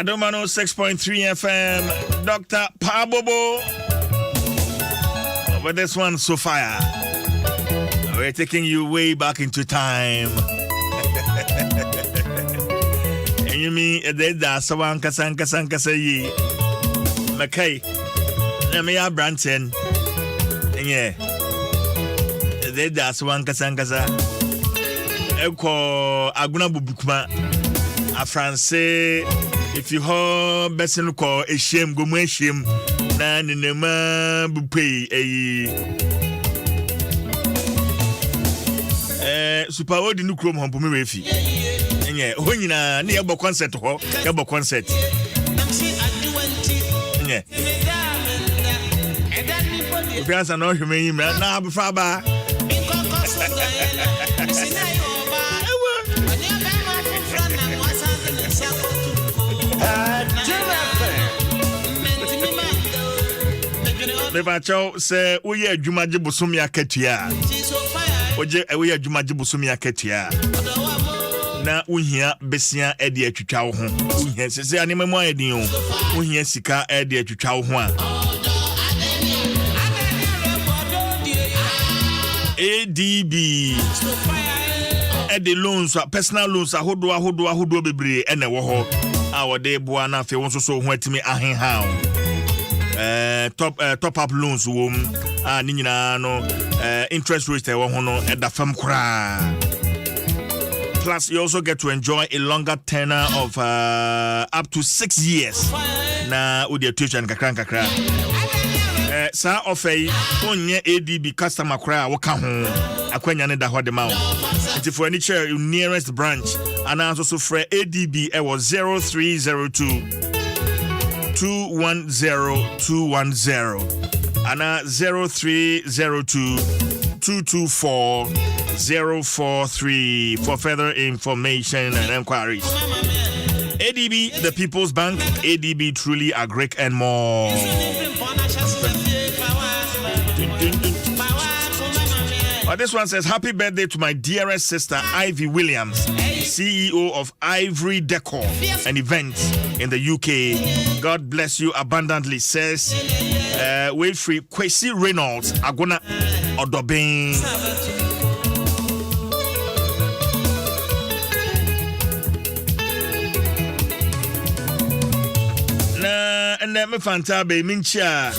Adom 106.3 FM. Dr. Pabobo. But this one's so fire. We're taking you way back into time. And you mean that someone kasa ye. Mackay. Namia Branson. Yeah. That's one kasa. Eko aguna bubukuma. A France, if you hold bessen call a shame, go my shame. Nan in the man bupe a super old new chrome home refi. And yeah, when you are near a concert hall, a concert. Yeah. If you answer no human, now before bar. Nevacho say we are Jumaji Busumia Ketia. Oje we are Jumaji Busumia Ketia. Na uhia besia edi atwitwa ho. Uhia sese anema mo edi ho. Uhia sika edi atwitwa ho a. ADB edi loans, personal loans ahodo bebre ene wo ho. A wode boa na fe won so ho atimi ahenha. Top up loans ni nyina no interest rate e wo ho no e da fam kra. Plus you also get to enjoy a longer tenure of up to 6 years na odi tuition kakra sa offer onye ADB customer kra wo ka ho akwanya ne da ho de ma wo if for any chair your nearest branch and also free ADB e was 0302 210 and 0302 224 043 for further information and inquiries. ADB, the People's Bank. ADB, truly a Greek and more. This one says, happy birthday to my dearest sister, Ivy Williams, CEO of Ivory Decor and Events in the UK. God bless you abundantly, says Wayfree Kwesi Reynolds, Agona Odobin. Na and me fanta be mincha.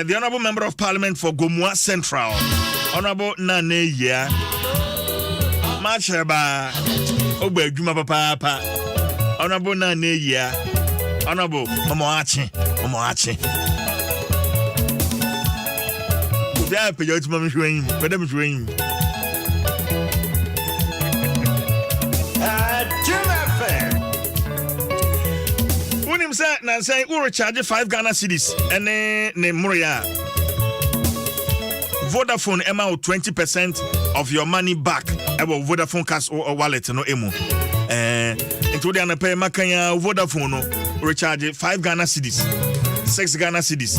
The Honorable Member of Parliament for Gomua Central, Honorable Nane Yea Machaba Obe Juma Papa, Honorable Nane Yea, Honorable Momoachi. There, Pejot Mammy Swing, Madame Swing. Now say we recharge 5 Ghana cedis and ne Muria. Vodafone amount 20% of your money back. About Vodafone cash or wallet no emu. Into the pay makanya Vodafone recharge 5 Ghana cedis, 6 Ghana cedis,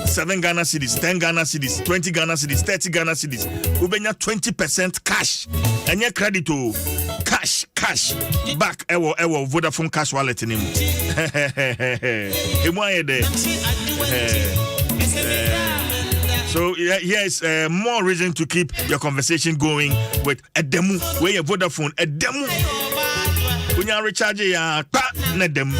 7 Ghana cedis, 10 Ghana cedis, 20 Ghana cedis, 30 Ghana cedis. Ubenya 20% cash. And your credit to cash back ewo Vodafone cash wallet in him. So yes, more reason to keep your conversation going with a demo where your Vodafone a demo when you recharge ya na demo.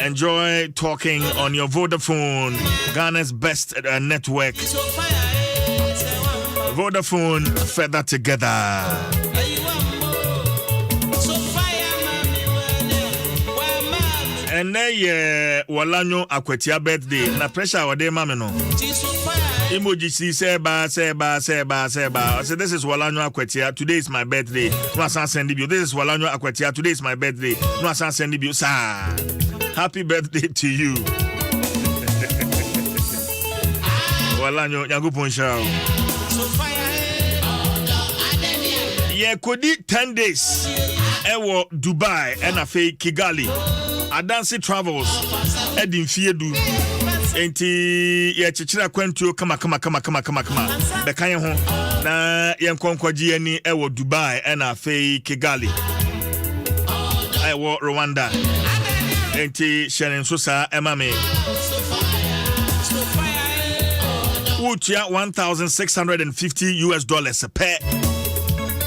Enjoy talking on your Vodafone, Ghana's best network. Vodafone further together. And then Walanyo Akwetia birthday. Na pressure wa de mame no. Emoji say ba. So this is Walanyo Akwetia. Today is my birthday. No asan send you. This is Walanyo Akwetia. Today is my birthday. No asan send you. Sir. Happy birthday to you. Walanyo Nyagupon show. Yeah, could 10 days. Ewo Dubai and a fake Kigali. Adansi Travels. Edin Fiedu. enti ye chichira kwantuo kama beka ye ho na ye nkonkwaji ani ewo Dubai na afei Kigali ewo Rwanda enti shenen so sa emame Utia $1,650 per.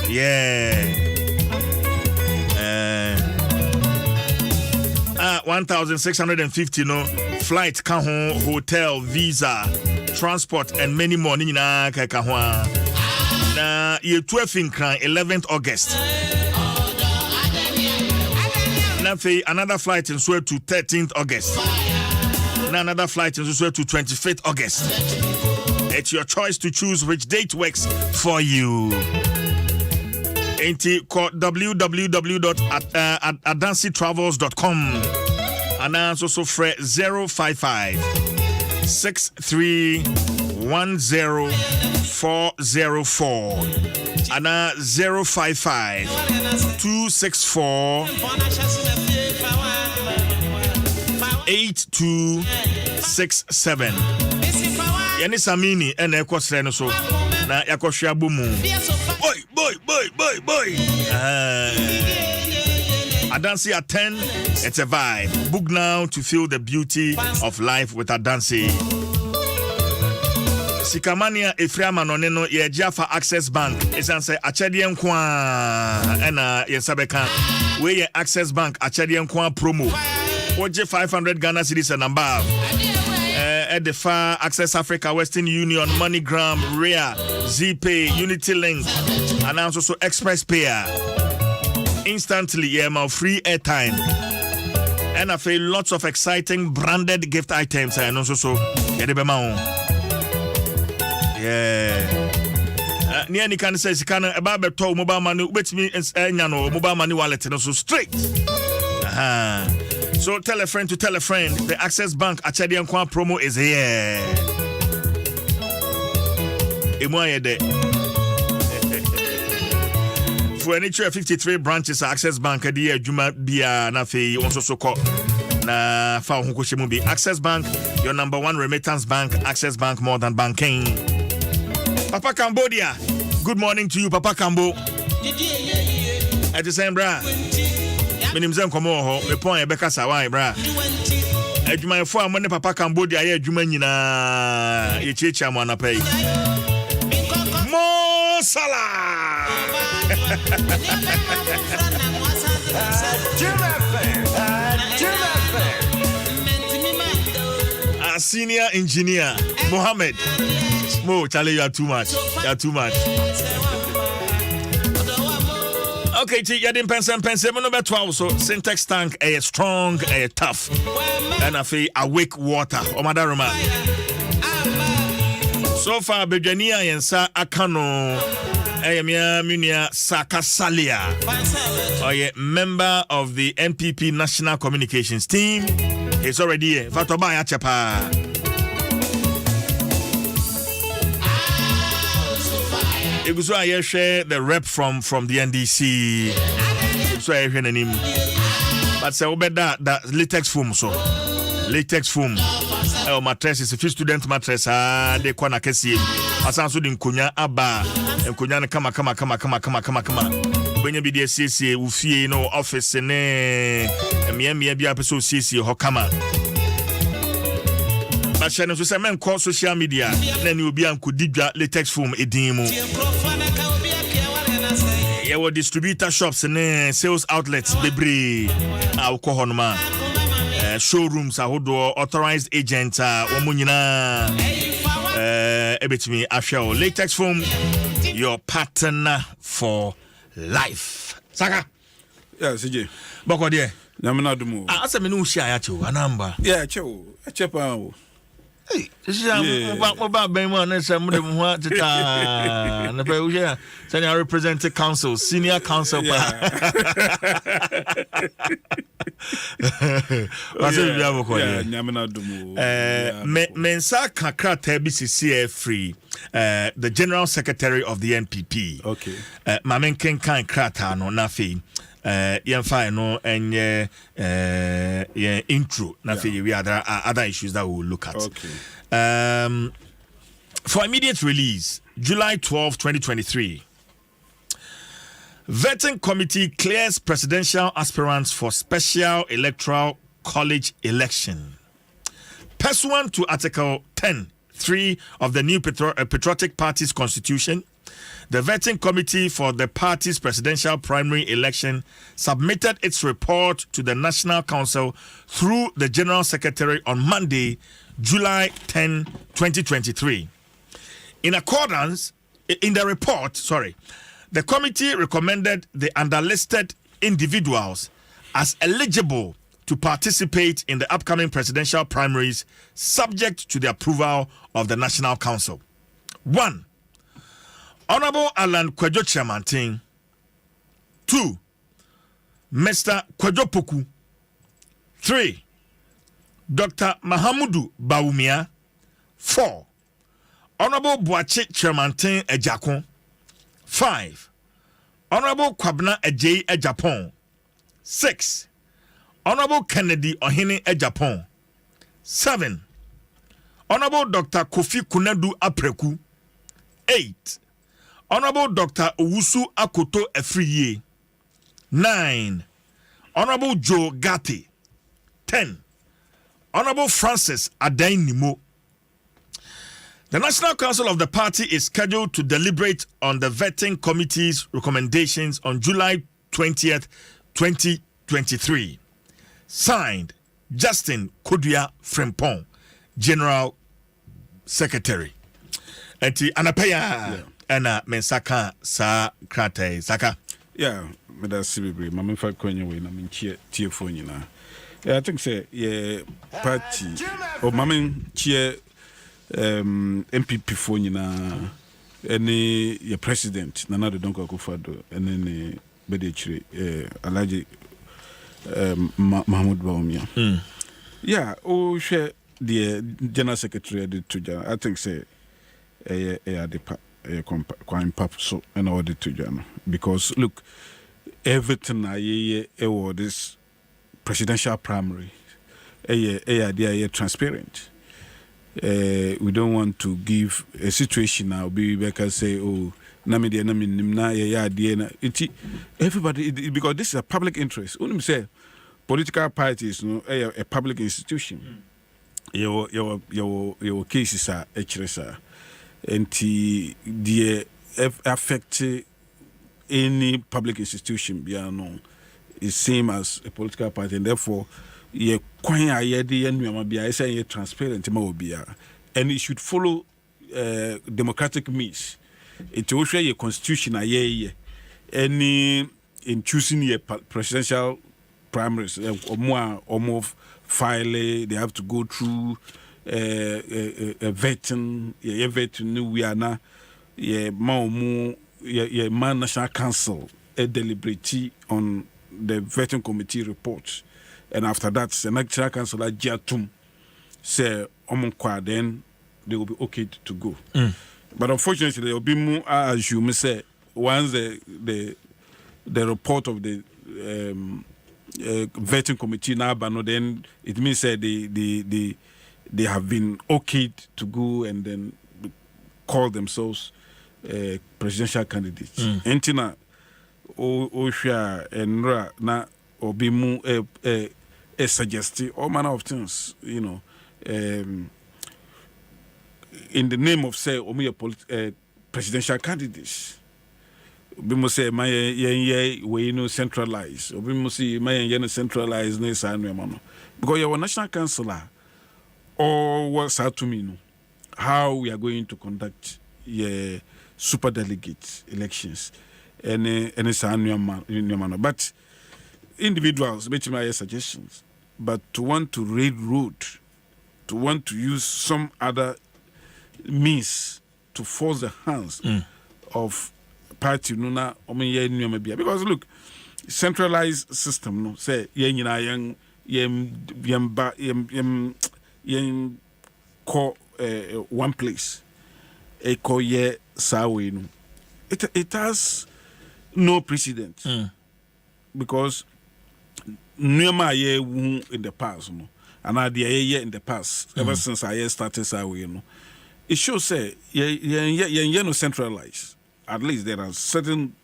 Yeah. 1,650 no flight ka ho, hotel, visa, transport and many more ni na ka ho. Na ye 12 in 11th August. Na fe another flight in Sweden to 13th August. Na another flight in Sweden to 25th August. It's your choice to choose which date works for you. Call www.adancitravels.com and also for 055 6310 404 and 055 264 8267. Yani samini ene kwosre no so na yakohwe abomu boy Adansi at 10, it's a vibe. Book now to feel the beauty of life with Adansi. Sikamania Efriama Noneno ye Jaffa Access Bank is answer Achadian Kwa ena Yensabeka we Access Bank Achadian Kwa promo. OJ 500 Ghana cedis and above. At the far Access Africa, Western Union, MoneyGram, Rare, ZPay, Unity Link, and also Express Payer. Instantly, my free airtime. And I feel lots of exciting branded gift items. And also, yeah. Near Nikan says, can about to mobile money, which means mobile money wallet, and also straight. So tell a friend to tell a friend. The Access Bank Achadian Kwa promo is here. For any 53 branches Access Bank Adia Juma Bia Nafi also so called na fa hunko be Access Bank, your number one remittance bank. Access Bank, more than banking. Papa Cambodia, good morning to you, Papa Cambo. At the same bra. Minimzem komo ho me pon ebeka sawai bra adwuma fo amone Papa Cambodia ye adwuma nyina ye chicha mo anapai Mo Salah a senior engineer Mohammed Mo Charlie, you are too much. Okay, Adom Mpensenpensenmu number 12. So syntax tank a strong, a tough, and I feel awake water. Omadaruma. So far, Bejania Yensa Akano, Ayamia Munia Sakasalia, member of the NPP National Communications Team. He's already here. Fatobaya Chapa. It was why I share the rep from the NDC. So I hear the name. But say that latex foam so. Latex foam. Mattress is a few student mattress. They kwana kesi. Asanso din kunya aba. Kunya kama. When you be the CC, ufie no office ne. Miye bi apeso CC ho kama. But channel to say men call social media. Then you be ankudidwa latex foam edimu. Yeah, what distributor shops and sales outlets, bebre, alcohol, showrooms, authorized agents, omunina, ebetimi, ashao, latex foam, your partner for life. Saka. Yeah, CJ. Boko de. Naminadumu. Asa menu share yacho, anamba. Yeah, chepa. Hey, this is about Bayman and some of them want to and the senior represented council, senior council. Mensa Kakra BCCF free, the general secretary of the NPP. Okay. Mamen Kenkan Kratano Nafi. yɛmfa no ɛnyɛ yɛn intro na afei we other issues that we will look at. Okay. For immediate release, July 12, 2023, Vetting Committee clears presidential aspirants for special electoral college election. Pursuant to Article 10(3) of the new Patriotic Party's Constitution, the Vetting Committee for the party's presidential primary election submitted its report to the National Council through the General Secretary on Monday, July 10, 2023. In the report, the committee recommended the underlisted individuals as eligible to participate in the upcoming presidential primaries subject to the approval of the National Council. 1. Honorable Alan Kwadwo Chiamantin. 2. Mr. Kwadwo Poku. 3. Dr. Mahamudu Bawumia. 4. Honorable Boache Chiamantin Ejakon. 5. Honorable Kwabna Ejei Ejapon. 6. Honorable Kennedy Ohene Ejapon. 7. Honorable Dr. Kofi Kunadu Apreku. 8. Honorable Dr. Owusu Akoto Efriye. 9. Honorable Joe Gatti. 10. Honorable Francis Adain Nimo. The National Council of the party is scheduled to deliberate on the vetting committee's recommendations on July 20th, 2023. Signed, Justin Kodua Frimpong, General Secretary. Enti anapaya ana mensaka sa krate saka. Yeah, me da sibibre mama fa kwenye we na menchie tiefo nyina. I think say yeah party or mama chie MPP for nyina any your president Nana Donko Akufo-Addo and then bede chire Alhaji Mahmoud Bawumia. Yeah, oh share the General Secretary to I think say quite pap so and all the to because look everything this presidential primary transparent. We don't want to give a situation now be because say oh everybody because this is a public interest. When say political parties a public institution. Your cases are HRSA and the affect any public institution beyond is same as a political party and therefore ye kwanya yedi enwama bia is say transparent ma obia and it should follow democratic means. It will show your constitution any in choosing your presidential primaries or more file they have to go through a vetting we are now man National Council a deliberate on the vetting committee report and after that the National Council at Jatum say then they will be okay to go. But unfortunately there will be more as you may say once the report of the vetting committee now then it means that they have been okayed to go and then call themselves presidential candidates. Entina Oshia and Ra na obimu suggest all manner of things, in the name of say presidential candidates. Obimu say my we centralized. Obimu say my centralized because your national councillor or what's out to me how we are going to conduct super delegate elections and but individuals make my suggestions but to want to railroad to want to use some other means to force the hands of party because look centralized system no say one place a koye sawe no it has no precedent because nneɛma a yɛwu in the past no anaa deɛ yɛyɛ in the past ever since I started saa way no it shows say yɛnyɛ no centralized. At least there are certain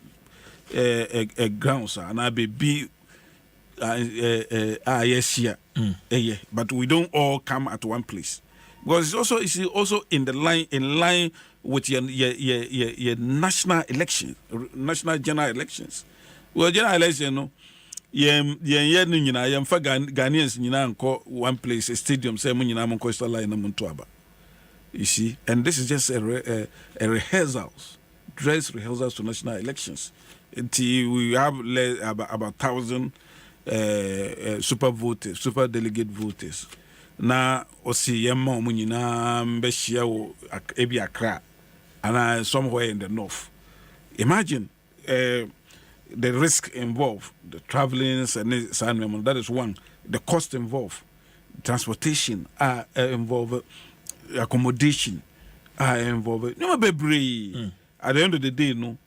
grounds anaa baabi yes here but we don't all come at one place because it's also in line with your national election, national general elections. Well, general election no yɛmfa Ghanaians nyinaa nkɔ one place, a stadium, say mo nyinaa mo nkɔ star line na mo nto aba. You see, and this is just a rehearsals, dress rehearsals to national elections. Until we have about 1,000 super delegate voters. Na osi yemma mo nyinaa mbɛhyia wo ebi Accra and somewhere in the north. Imagine the risk involved, the travelings and that is one. The cost involved, transportation are involved, accommodation are involved. No bebree. At the end of the day, no,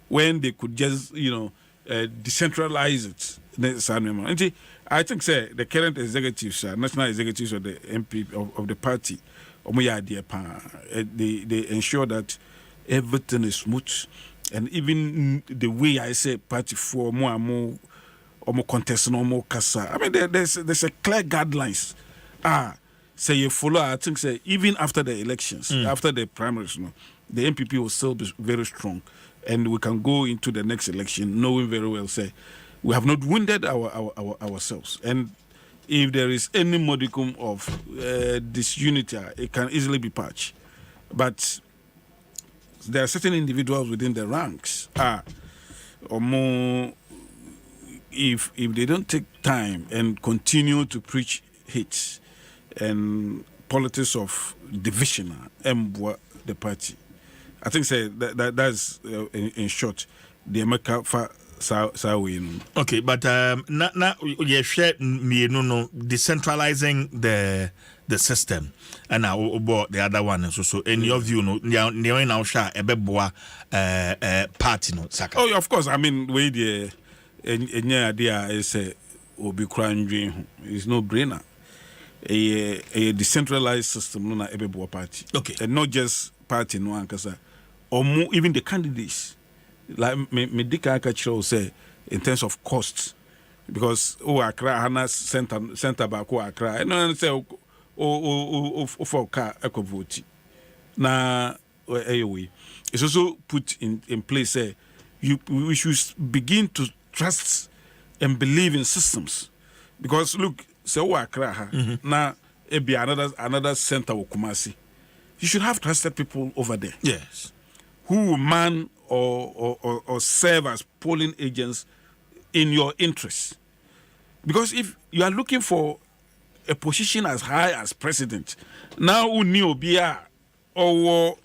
when they could just decentralize it. I think say the current executives, national executives of the MP of the party, they ensure that everything is smooth. And even the way I say party for more and more contest, no more kasa. I mean, there's a clear guidelines. Say you follow. I think say even after the elections, after the primaries, the MPP will still be very strong, and we can go into the next election knowing very well say we have not wounded ourselves. And if there is any modicum of disunity, it can easily be patched. But there are certain individuals within the ranks or more if they don't take time and continue to preach hate and politics of division and the party, I think say that's in short the America okay, but now you share me no decentralizing the system and now about the other one so in your view now share ebeboa party no saka. Oh, of course. I mean we the any idea is obi kranjwe is no brainer. A decentralized system no na ebeboa party. Okay. And not just party no ankasa or more, even the candidates. Like Medika Kachiro say in terms of costs, because Accra Hana center back Accra, and say for car eco vote. Now anyway, it's also put in place. Say we should begin to trust and believe in systems, because look, say Accra now it be another center of Kumasi. You should have trusted people over there. Yes, who will man or serve as polling agents in your interests. Because if you are looking for a position as high as president, now Uniobia or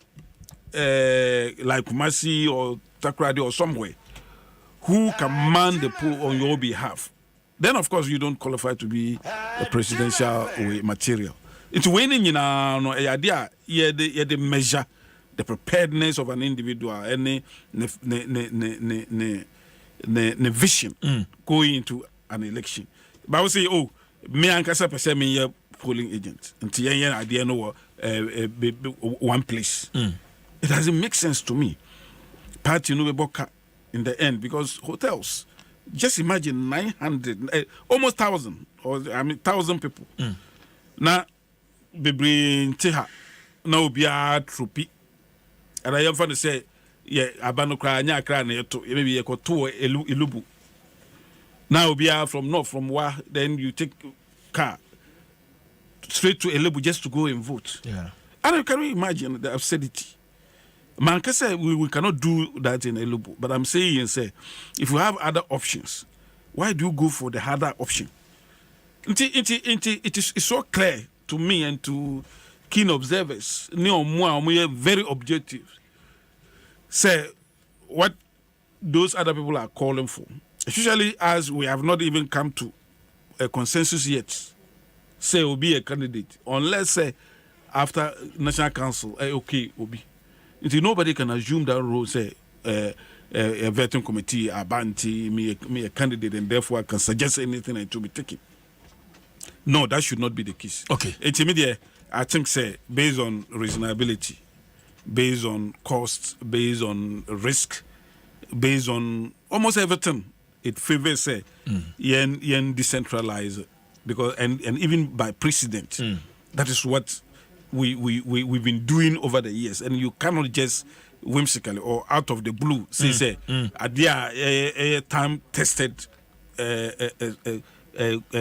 like Kumasi or Takrady or somewhere, who can man the poll on your behalf, then of course you don't qualify to be a presidential material. It's winning in no idea, the measure the preparedness of an individual, any vision going into an election. But I would say, me and Kasa per me a polling agent until yen idea no one place. It doesn't make sense to me. Party no boka in the end because hotels. Just imagine 900, almost 1,000, or 1,000 people. Now, be bring teha. Now be a troopy. And I am fun to say, abano kra nya kra na yeto maybe you to Ilubu. Now we are from north from Wa, then you take car straight to Ilubu just to go and vote. Yeah. And can you imagine the absurdity? Man can say we cannot do that in Ilubu, but I'm saying say if we have other options, why do you go for the harder option? It is so clear to me and to keen observers, very objective. Say what those other people are calling for, especially as we have not even come to a consensus yet. Say will be a candidate unless say after National Council, okay, will be. Nobody can assume that role. Say a vetting committee, a bounty, me a candidate, and therefore I can suggest anything and to be taken. No, that should not be the case. Okay. It's immediate. I think, say, based on reasonability, based on costs, based on risk, based on almost everything, it favors say yen decentralize because and even by precedent, that is what we've been doing over the years, and you cannot just whimsically or out of the blue say a time tested a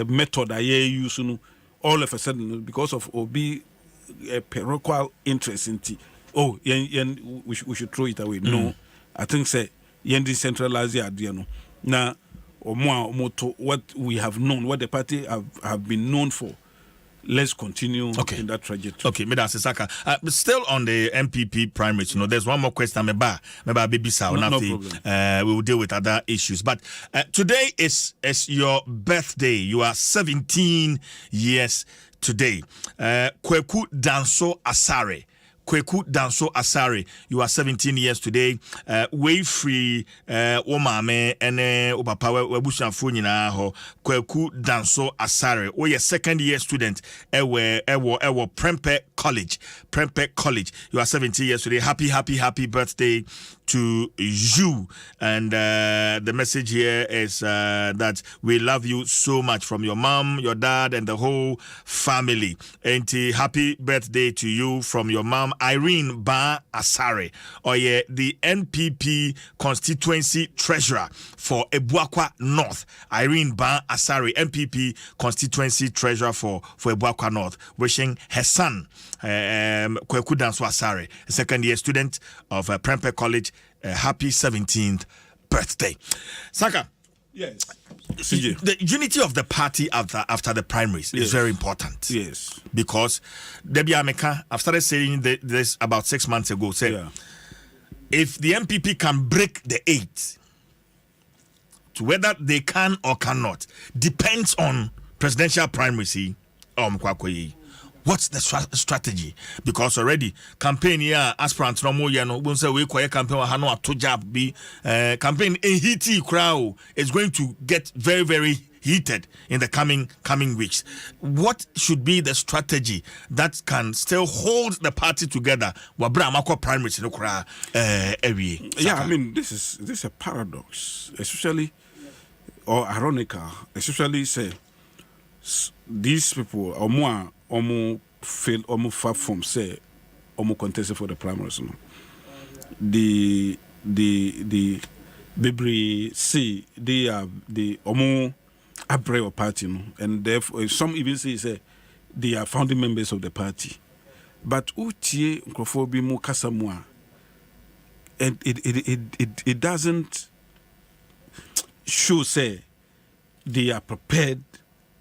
method I use all of a sudden because of obi a parochial interest in we should throw it away. No, I think say yen decentralize the idea no now or more to what we have known, what the party have been known for. Let's continue in that trajectory. Okay, Mr. Saka. Still on the MPP primaries, there's one more question. Maybe baby no problem. We will deal with other issues. But today is your birthday. You are 17 years today. Kweku Danso Asare. Kweku Danso Asare, you are 17 years today. Way free, Omame, and Obapa, Webushan Funina ho. Kweku Danso Asare. Oh, your second year student, Ewe Prempeh College. Prempeh College. You are 17 years today. Happy birthday to you. And the message here is that we love you so much from your mom, your dad, and the whole family. And happy birthday to you from your mom, Irene Ba Asare, the NPP constituency treasurer for Ebuakwa North. Irene Ba Asare, NPP constituency treasurer for Ebuakwa North, wishing her son, Kweku Danso Asare, a second year student of Prempeh College, a happy 17th birthday. Saka. Yes. The unity of the party after the primaries is very important. Yes. Because Debbie Ameka, I've started saying this about 6 months ago, said if the MPP can break the 8, to whether they can or cannot, depends on presidential primaries. What's the strategy? Because already campaign here, aspirants no more we say we campaign hano to job be campaign in heaty crowd is going to get very, very heated in the coming weeks. What should be the strategy that can still hold the party together? Primaries I mean this is a paradox, especially or ironical, especially say these people or more fail far from say contested for the primaries. The Bibri see they are the Abreu party, and therefore some even say they are founding members of the party. But Utie Nkrofobi mu Kasamwa, and it doesn't show say they are prepared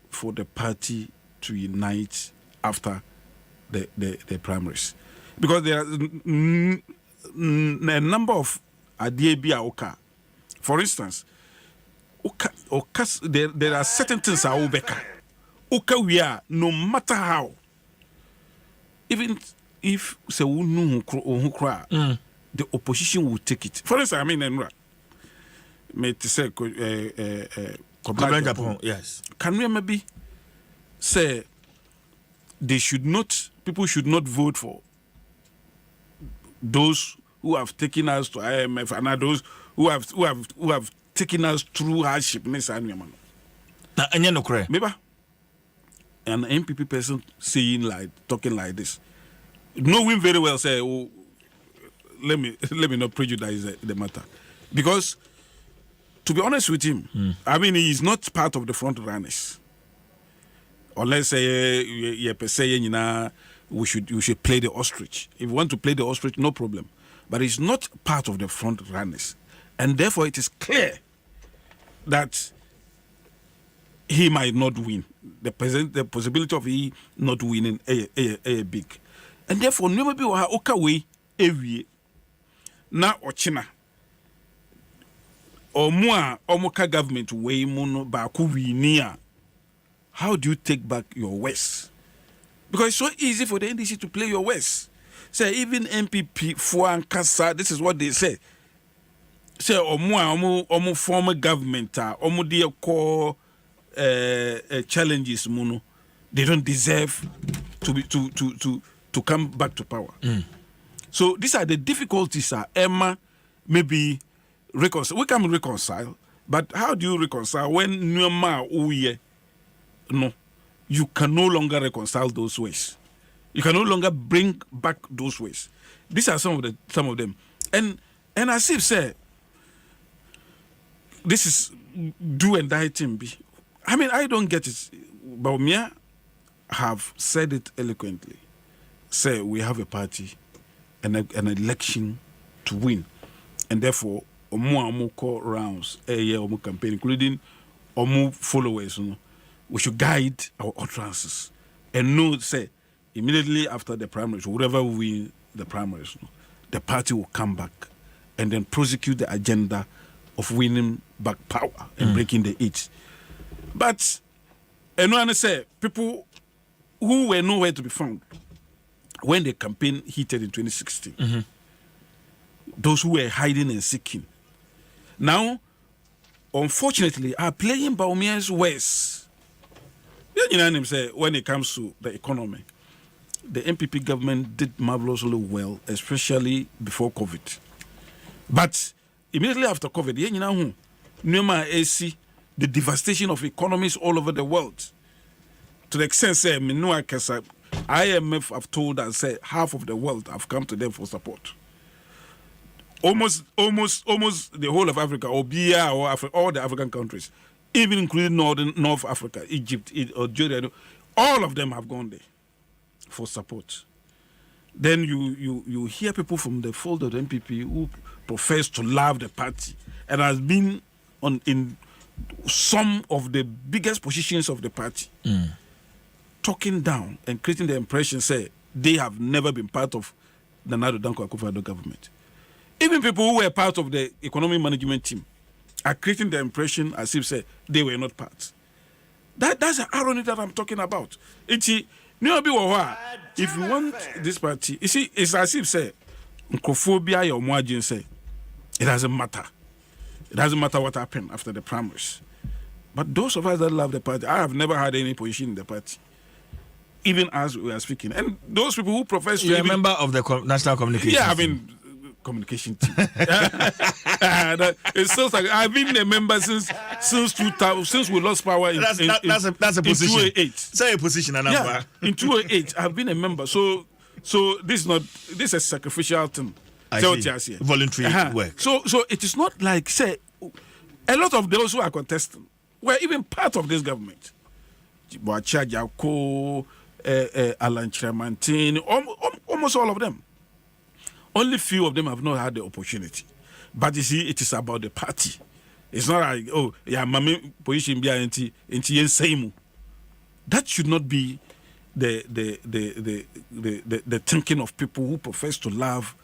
for the party to unite after the primaries, because there are a number of Adiebia Oka. For instance, there are certain things are Obeka. Oka we are no matter how, even if say the opposition will take it. For instance, I mean, me to say yes. Can we maybe say people should not vote for those who have taken us to IMF and those who have taken us through hardship? Maybe an MPP person talking like this, knowing very well say, oh, let me not prejudice the matter, because to be honest with him, I mean, he is not part of the front runners. Unless we should play the ostrich. If you want to play the ostrich, no problem. But he's not part of the front runners, and therefore it is clear that he might not win. The possibility of he not winning a big, and therefore nobody will have okay every na ochina or more omoka government way mono ba kuwinia. How do you take back your West? Because it's so easy for the NDC to play your West. Say even MPP for Ankasa, this is what they say. say omo former government omo dey core challenges muno, they don't deserve to come back to power. So these are the difficulties Emma maybe reconcile. We can reconcile, but how do you reconcile when no, you can no longer reconcile those ways. You can no longer bring back those ways. These are some of them. And as if say, this is do and die thing. I mean, I don't get it. Baumia have said it eloquently. Say we have a party and an election to win, and therefore omo call rounds omo campaign, including omo followers. We should guide our utterances and know say immediately after the primaries, whoever win the primaries, the party will come back and then prosecute the agenda of winning back power and breaking the age. But and I say people who were nowhere to be found when the campaign heated in 2016, those who were hiding and seeking, now, unfortunately, are playing Baumia's worse. You know, say when it comes to the economy, the MPP government did marvelously well, especially before COVID. But immediately after COVID, you know, the devastation of economies all over the world. To the extent, say, IMF have told us, say, half of the world have come to them for support. Almost the whole of Africa, or BIA, or all the African countries, even including North Africa, Egypt, Algeria, all of them have gone there for support. Then you hear people from the fold of the MPP who profess to love the party and has been in some of the biggest positions of the party, talking down and creating the impression, say, they have never been part of the Nana Addo Dankwa Akufo-Addo government. Even people who were part of the economic management team are creating the impression as if, say, they were not part. That's the irony that I'm talking about. If you want this party, you see, it's as if, say, Nkophobia or Mwajin say, it doesn't matter. It doesn't matter what happened after the primaries. But those of us that love the party, I have never had any position in the party, even as we are speaking. And those people who profess to... You're a member of the National Communication Yeah, I mean... communication team. It's so like I've been a member since 2000, since we lost power in, that's a position. In 2008. Say a position and number. Yeah, in 2008, I've been a member. So this is a sacrificial thing. I see. Voluntary work. So it is not like, say, a lot of those who are contesting were even part of this government. Boacha Jako, Alan Tremantin, almost all of them. Only few of them have not had the opportunity. But you see, it is about the party. It's not like, oh, yeah, mami position be anti Nsem. That should not be the thinking of people who profess to love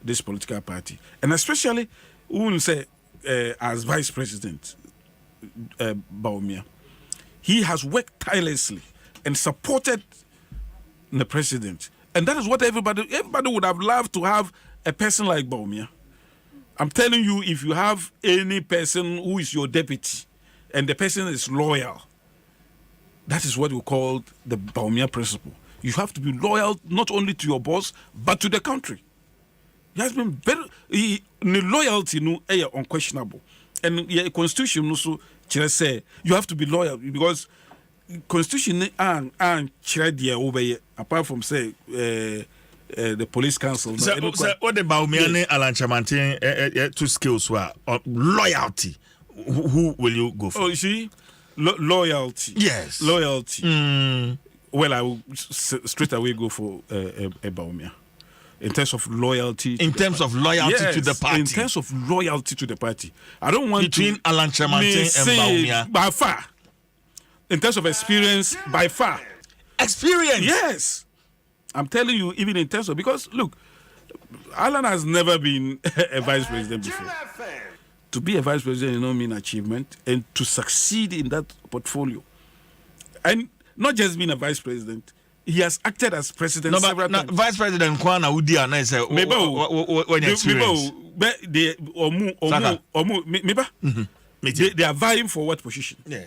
this political party. And especially, who will say, as vice president, Baumia, he has worked tirelessly and supported the president. And that is what everybody would have loved to have a person like Baumia. I'm telling you, if you have any person who is your deputy and the person is loyal, that is what we call the Baumia principle. You have to be loyal not only to your boss, but to the country. He has been very... The loyalty is unquestionable. And the constitution also say you have to be loyal because constitution and over here, apart from say the police council. So what the Baumiane Alan Chamantin two skills were loyalty. Who will you go for? Oh, you see, loyalty. Yes, loyalty. Well, I will straight away go for a Baumia. In terms of loyalty. In terms of loyalty to the party. In terms of loyalty to the party. I don't want between Alan Chamantin and Baumia. By far. In terms of experience, by far. Experience? Yes. I'm telling you, even in terms of... Because, look, Alan has never been a vice president before. To be a vice president, you know, mean achievement. And to succeed in that portfolio. And not just being a vice president, he has acted as president several times. Vice President Kwana Udia, I say, when experience. They are vying for what position? Yeah.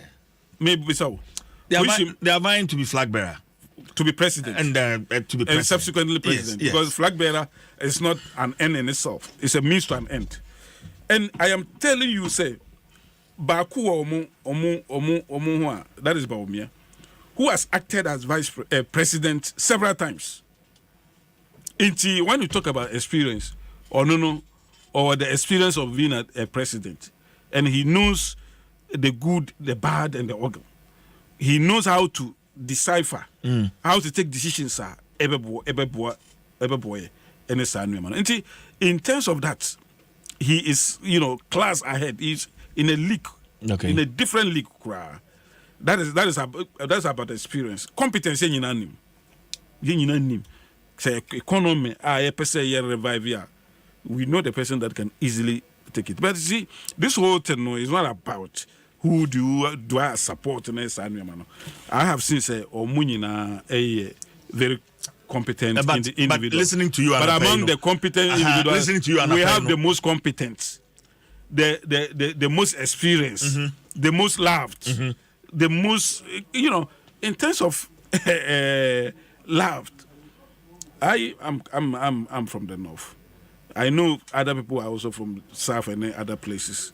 Maybe so. They are vying to be flag bearer. To be president. And to be president. And subsequently president. Yes. Because flag bearer is not an end in itself. It's a means to an end. And I am telling you, say, Baku Omu, that is Baumia, who has acted as vice president several times. When you talk about experience, or the experience of being a president, and he knows the good, the bad, and the ugly. He knows how to decipher, how to take decisions. In terms of that, he is, class ahead. He's in a league, in a different league. That is about experience. Competence, say economy, revive. We know the person that can easily take it. But see, this whole thing is not about who do I support. I have seen say Omunina a very competent individual. But listening to you, but among the competent individuals, listening to you, we have the most competent, the most experienced, the most loved, the most in terms of loved. I'm from the north. I know other people are also from south and other places.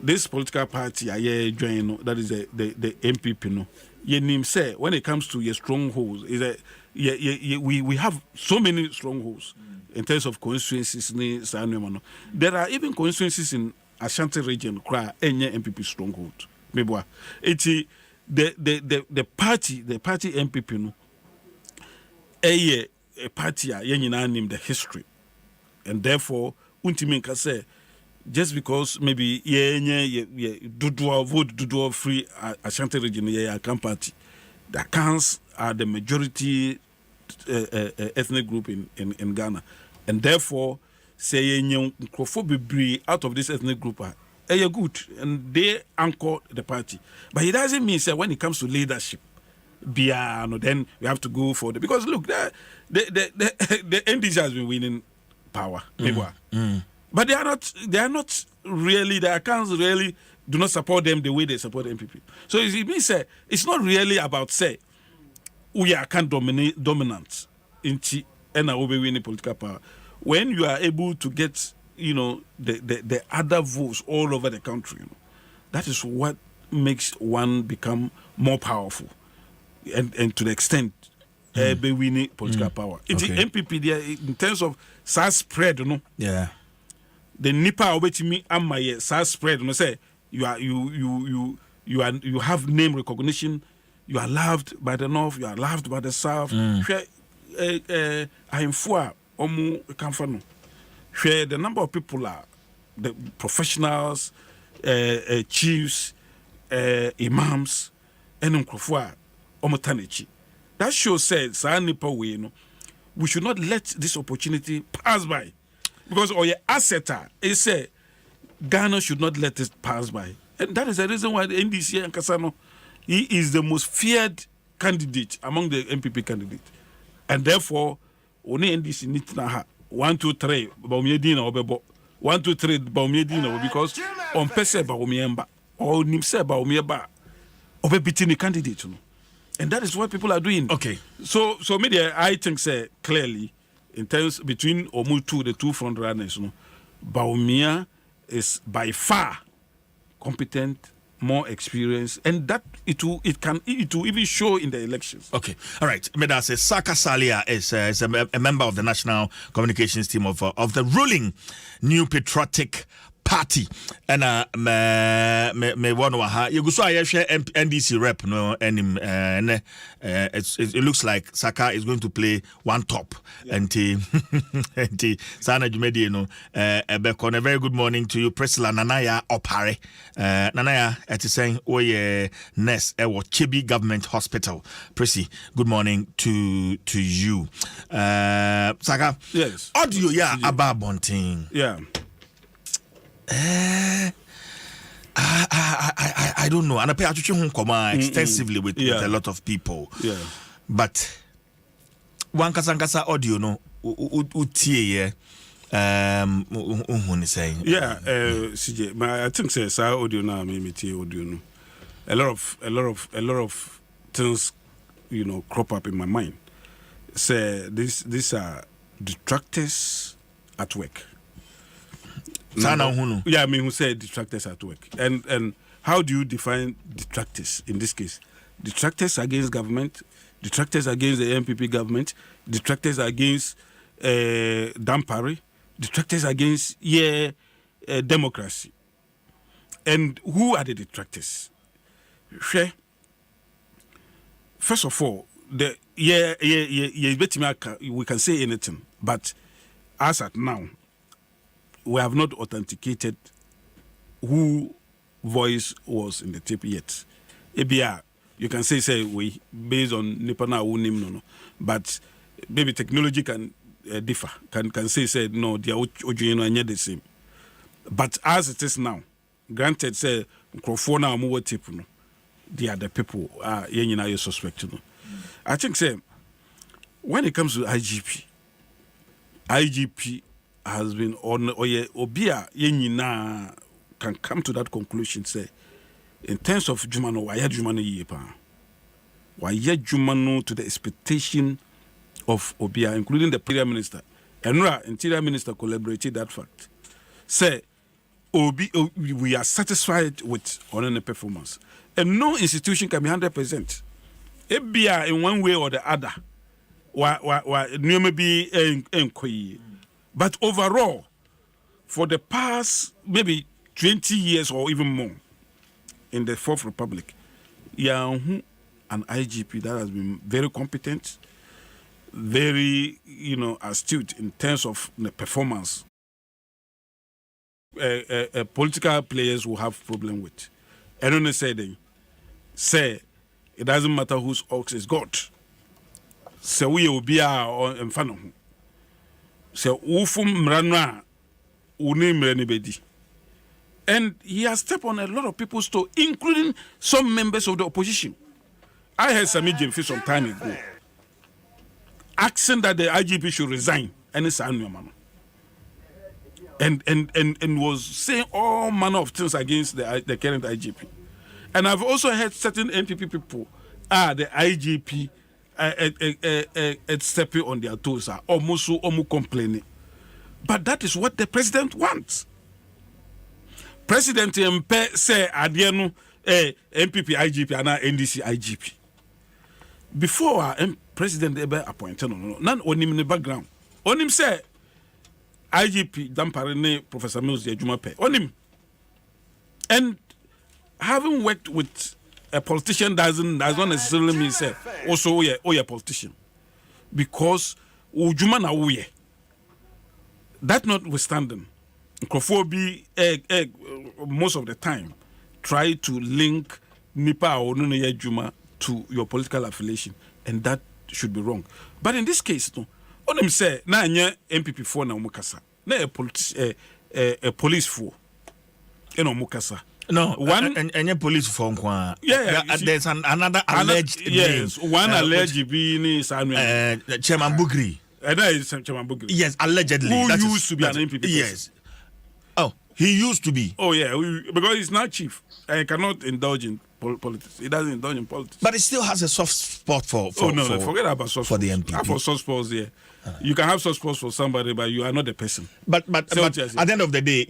This political party I join, that is the MPP. No, your name say when it comes to your strongholds, is we have so many strongholds in terms of constituencies. There are even constituencies in Ashanti region cry any MPP stronghold. Maybe it's the party MPP. No, a party named the history. And therefore, Untimin can say, just because maybe vote free Ashanti region party, the Akans are the majority ethnic group in Ghana, and therefore say out of this ethnic group are good, and they anchor the party. But it doesn't mean say when it comes to leadership, then we have to go for the, because look, the NDC has been winning power, but they are not really, the accounts really do not support them the way they support the MPP. So it means it's not really about say we are dominant in and winning political power. When you are able to get the other votes all over the country, that is what makes one become more powerful, and to the extent winning political power. It's the MPP there in terms of size spread, Yeah. The Nipa obeti me amaye size spread, say you have name recognition, you are loved by the north, you are loved by the south. I am for omu kamfano. The number of people are the professionals, chiefs, imams, and umkrofwa omotanichi. That show says, we should not let this opportunity pass by. Because your asset is say Ghana should not let it pass by. And that is the reason why the NDC and Kasano, he is the most feared candidate among the MPP candidates. And therefore, only NDC needs to have 1, 2, 3, Baumyedina or Bebo. 1, 2, 3, Baumyedina, because on Pese Baumyemba or Nimse Baumyeba, over beating the candidate. And that is what people are doing. Okay. So media, I think, say clearly, in terms between Omutu, the two front runners, Baumia is by far competent, more experienced, and that it will even show in the elections. Okay. All right. Medase Saka Salia is a member of the National Communications team of the ruling New Patriotic Party, and me one ha you go so I share NDC rep no and it looks like Saka is going to play one top. And Sana Jumedi no Ebekon, a very good morning to you, Priscilla Nanaya Opare. Nanaya at saying oye nurse Chibi Government Hospital. Prissy, good morning to you. Saka, yes, audio about Bonting. Yeah. I don't know. And I pay attention extensively with a lot of people. Yeah. But one kasankasa audio no utie Saying. Yeah, CJ, I think say audio now maybe audio no. A lot of things, crop up in my mind. Say these are detractors at work. Yeah, I mean, who said detractors at work? And how do you define detractors in this case? Detractors against government, detractors against the MPP government, detractors against Dampari, detractors against democracy. And who are the detractors? First of all, we can say anything, but as at now, we have not authenticated who voice was in the tape yet. ABR, you can say we based on Nipana unim no, but maybe technology can differ. Can say no, they are the same. But as it is now, granted, say microphone or more tape no, they are the people you suspect no. I think say when it comes to IGP has been on Obia Yenina can come to that conclusion, say, in terms of Jumano, why Jumano Yepa? Why Jumano to the expectation of Obia, including the Interior Minister. And Interior Minister collaborated that fact. Say, we are satisfied with on performance. And no institution can be 100%. Obia in one way or the other. But overall, for the past maybe 20 years or even more, in the Fourth Republic, an IGP that has been very competent, very astute in terms of the performance. Political players will have problem with. I don't say it doesn't matter whose ox is God. So we will be in front of him. So ufum mranwa unim renibedi. And he has stepped on a lot of people's toe, including some members of the opposition. I heard Sami Jemfi some time ago asking that the IGP should resign and it's and was saying all manner of things against the current IGP. And I've also heard certain MPP people the IGP stepping on their toes, almost complaining. But that is what the president wants. President MP say Adiano MPP IGP and NDC IGP. Before president ever appointed, none on him in the background. On him say IGP Damparene Professor Mills Jumape. On him. And having worked with a politician does not necessarily mean say also a politician, because ujuma na uye. That notwithstanding, Nkrofobi most of the time try to link Nipa or Nuneye Juma to your political affiliation, and that should be wrong. But in this case, no, on him say na nye MPP for na umukasa, na a police for, umukasa. No, one and police phone. There's another alleged yes, name. One alleged being Chairman Bugri. That is Chairman Bugri. Yes, allegedly. Who used to be an MPP? Yes. Oh, he used to be. Oh yeah, because he's not chief. I cannot indulge in politics. He doesn't indulge in politics. But he still has a soft spot for forget about soft for the MPP. For soft spots, yeah. You can have soft spots for somebody, but you are not the person. But at the end of the day,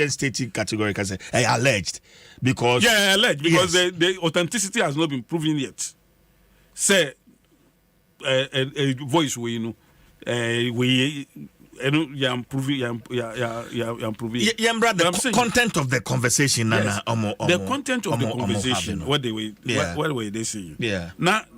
stating categorically say alleged because alleged because the authenticity has not been proven yet. Say a voice where the content of the conversation. Yes. The content of the conversation. What were they saying? Yeah. Now